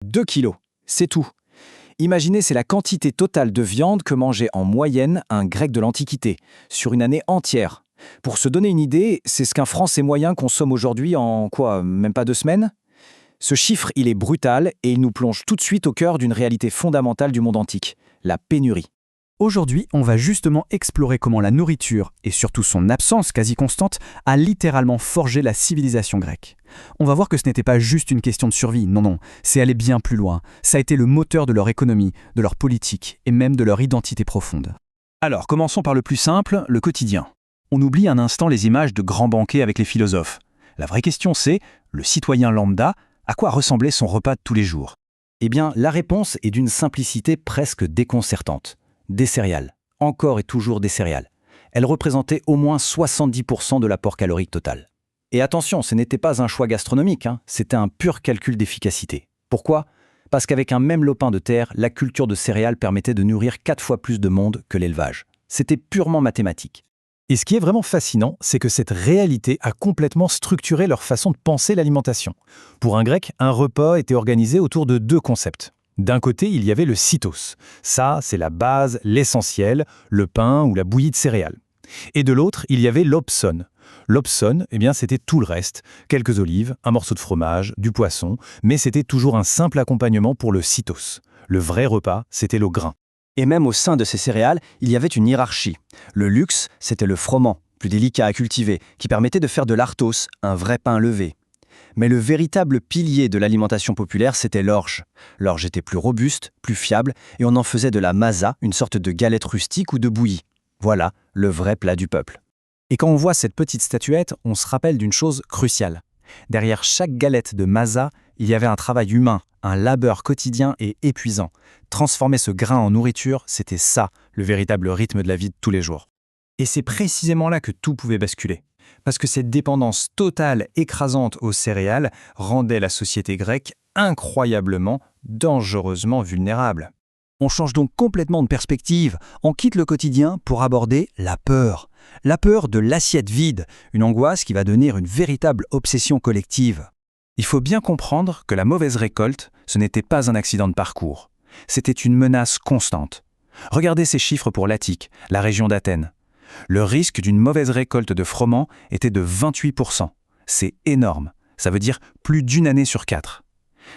2 kilos, c'est tout. Imaginez, c'est la quantité totale de viande que mangeait en moyenne un Grec de l'Antiquité, sur une année entière. Pour se donner une idée, c'est ce qu'un Français moyen consomme aujourd'hui en même pas 2 semaines? Ce chiffre, il est brutal et il nous plonge tout de suite au cœur d'une réalité fondamentale du monde antique, la pénurie. Aujourd'hui, on va justement explorer comment la nourriture, et surtout son absence quasi constante, a littéralement forgé la civilisation grecque. On va voir que ce n'était pas juste une question de survie, non, c'est aller bien plus loin. Ça a été le moteur de leur économie, de leur politique et même de leur identité profonde. Alors, commençons par le plus simple, le quotidien. On oublie un instant les images de grands banquets avec les philosophes. La vraie question c'est, le citoyen lambda, à quoi ressemblait son repas de tous les jours? Eh bien, la réponse est d'une simplicité presque déconcertante. Des céréales. Encore et toujours des céréales. Elles représentaient au moins 70% de l'apport calorique total. Et attention, ce n'était pas un choix gastronomique, c'était un pur calcul d'efficacité. Pourquoi? Parce qu'avec un même lopin de terre, la culture de céréales permettait de nourrir 4 fois plus de monde que l'élevage. C'était purement mathématique. Et ce qui est vraiment fascinant, c'est que cette réalité a complètement structuré leur façon de penser l'alimentation. Pour un Grec, un repas était organisé autour de 2 concepts. D'un côté, il y avait le cytos. Ça, c'est la base, l'essentiel, le pain ou la bouillie de céréales. Et de l'autre, il y avait l'opson. L'opson, c'était tout le reste. Quelques olives, un morceau de fromage, du poisson, mais c'était toujours un simple accompagnement pour le cytos. Le vrai repas, c'était le grain. Et même au sein de ces céréales, il y avait une hiérarchie. Le luxe, c'était le froment, plus délicat à cultiver, qui permettait de faire de l'arthos, un vrai pain levé. Mais le véritable pilier de l'alimentation populaire, c'était l'orge. L'orge était plus robuste, plus fiable, et on en faisait de la masa, une sorte de galette rustique ou de bouillie. Voilà, le vrai plat du peuple. Et quand on voit cette petite statuette, on se rappelle d'une chose cruciale. Derrière chaque galette de masa, il y avait un travail humain, un labeur quotidien et épuisant. Transformer ce grain en nourriture, c'était ça, le véritable rythme de la vie de tous les jours. Et c'est précisément là que tout pouvait basculer. Parce que cette dépendance totale, écrasante aux céréales, rendait la société grecque incroyablement, dangereusement vulnérable. On change donc complètement de perspective, on quitte le quotidien pour aborder la peur. La peur de l'assiette vide, une angoisse qui va devenir une véritable obsession collective. Il faut bien comprendre que la mauvaise récolte, ce n'était pas un accident de parcours. C'était une menace constante. Regardez ces chiffres pour l'Attique, la région d'Athènes. Le risque d'une mauvaise récolte de froment était de 28%. C'est énorme. Ça veut dire plus d'une année sur 4.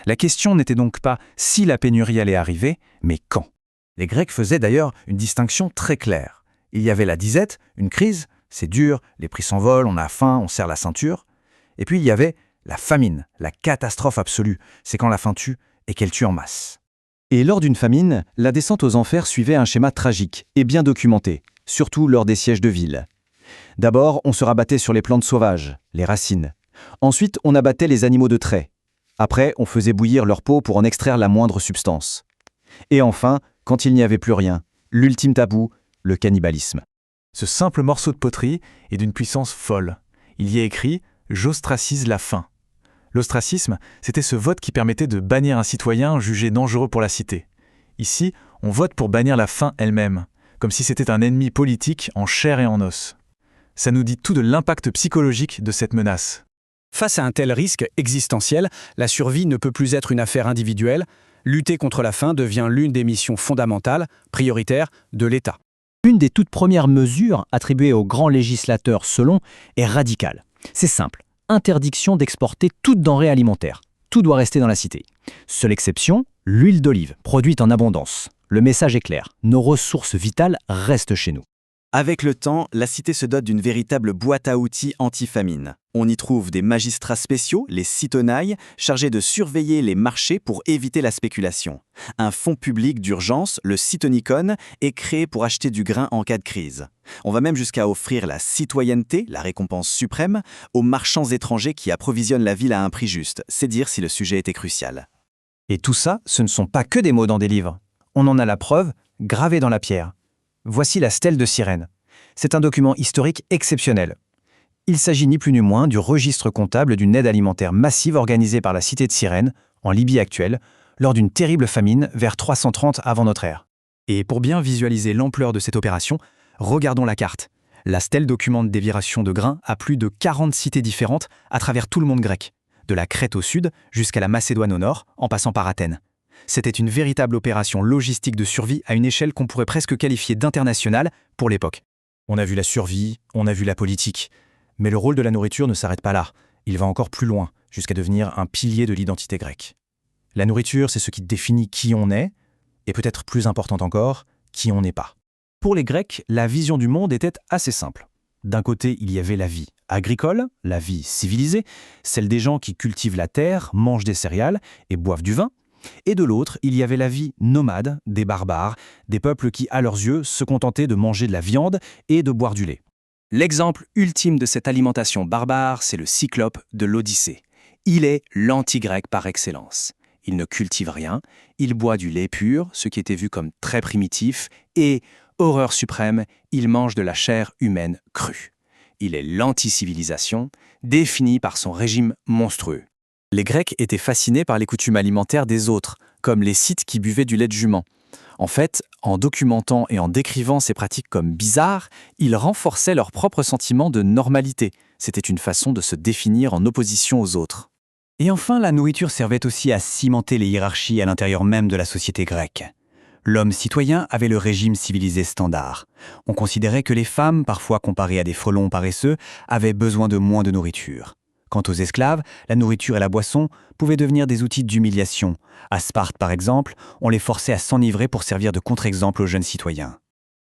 La question n'était donc pas si la pénurie allait arriver, mais quand. Les Grecs faisaient d'ailleurs une distinction très claire. Il y avait la disette, une crise, c'est dur, les prix s'envolent, on a faim, on serre la ceinture. Et puis il y avait la famine, la catastrophe absolue. C'est quand la faim tue et qu'elle tue en masse. Et lors d'une famine, la descente aux enfers suivait un schéma tragique et bien documenté, surtout lors des sièges de ville. D'abord, on se rabattait sur les plantes sauvages, les racines. Ensuite, on abattait les animaux de trait. Après, on faisait bouillir leur peau pour en extraire la moindre substance. Et enfin, quand il n'y avait plus rien, l'ultime tabou, le cannibalisme. Ce simple morceau de poterie est d'une puissance folle. Il y est écrit « J'ostracise la faim ». L'ostracisme, c'était ce vote qui permettait de bannir un citoyen jugé dangereux pour la cité. Ici, on vote pour bannir la faim elle-même, comme si c'était un ennemi politique en chair et en os. Ça nous dit tout de l'impact psychologique de cette menace. Face à un tel risque existentiel, la survie ne peut plus être une affaire individuelle. Lutter contre la faim devient l'une des missions fondamentales, prioritaires, de l'État. Une des toutes premières mesures attribuées aux grands législateurs selon est radicale. C'est simple, interdiction d'exporter toute denrée alimentaire. Tout doit rester dans la cité. Seule exception, l'huile d'olive, produite en abondance. Le message est clair, nos ressources vitales restent chez nous. Avec le temps, la cité se dote d'une véritable boîte à outils anti-famine. On y trouve des magistrats spéciaux, les citonailles, chargés de surveiller les marchés pour éviter la spéculation. Un fonds public d'urgence, le Citonicon, est créé pour acheter du grain en cas de crise. On va même jusqu'à offrir la citoyenneté, la récompense suprême, aux marchands étrangers qui approvisionnent la ville à un prix juste. C'est dire si le sujet était crucial. Et tout ça, ce ne sont pas que des mots dans des livres. On en a la preuve, gravée dans la pierre. Voici la stèle de Cyrène. C'est un document historique exceptionnel. Il s'agit ni plus ni moins du registre comptable d'une aide alimentaire massive organisée par la cité de Cyrène, en Libye actuelle, lors d'une terrible famine vers 330 avant notre ère. Et pour bien visualiser l'ampleur de cette opération, regardons la carte. La stèle documente des virations de grains à plus de 40 cités différentes à travers tout le monde grec. de la Crète au sud jusqu'à la Macédoine au nord, en passant par Athènes. C'était une véritable opération logistique de survie à une échelle qu'on pourrait presque qualifier d'internationale pour l'époque. On a vu la survie, on a vu la politique. Mais le rôle de la nourriture ne s'arrête pas là. Il va encore plus loin, jusqu'à devenir un pilier de l'identité grecque. La nourriture, c'est ce qui définit qui on est, et peut-être plus important encore, qui on n'est pas. Pour les Grecs, la vision du monde était assez simple. D'un côté, il y avait la vie agricole, la vie civilisée, celle des gens qui cultivent la terre, mangent des céréales et boivent du vin. Et de l'autre, il y avait la vie nomade, des barbares, des peuples qui, à leurs yeux, se contentaient de manger de la viande et de boire du lait. L'exemple ultime de cette alimentation barbare, c'est le Cyclope de l'Odyssée. Il est l'anti-grec par excellence. Il ne cultive rien, il boit du lait pur, ce qui était vu comme très primitif, et, horreur suprême, il mange de la chair humaine crue. Il est l'anti-civilisation, défini par son régime monstrueux. Les Grecs étaient fascinés par les coutumes alimentaires des autres, comme les Scythes qui buvaient du lait de jument. En fait, en documentant et en décrivant ces pratiques comme bizarres, ils renforçaient leur propre sentiment de normalité. C'était une façon de se définir en opposition aux autres. Et enfin, la nourriture servait aussi à cimenter les hiérarchies à l'intérieur même de la société grecque. L'homme citoyen avait le régime civilisé standard. On considérait que les femmes, parfois comparées à des frelons paresseux, avaient besoin de moins de nourriture. Quant aux esclaves, la nourriture et la boisson pouvaient devenir des outils d'humiliation. À Sparte, par exemple, on les forçait à s'enivrer pour servir de contre-exemple aux jeunes citoyens.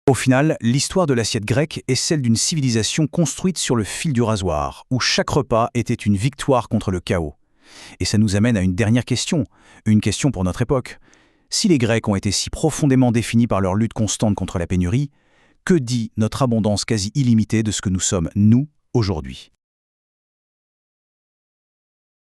Au final, l'histoire de l'assiette grecque est celle d'une civilisation construite sur le fil du rasoir, où chaque repas était une victoire contre le chaos. Et ça nous amène à une dernière question, une question pour notre époque. Si les Grecs ont été si profondément définis par leur lutte constante contre la pénurie, que dit notre abondance quasi illimitée de ce que nous sommes, nous, aujourd'hui ?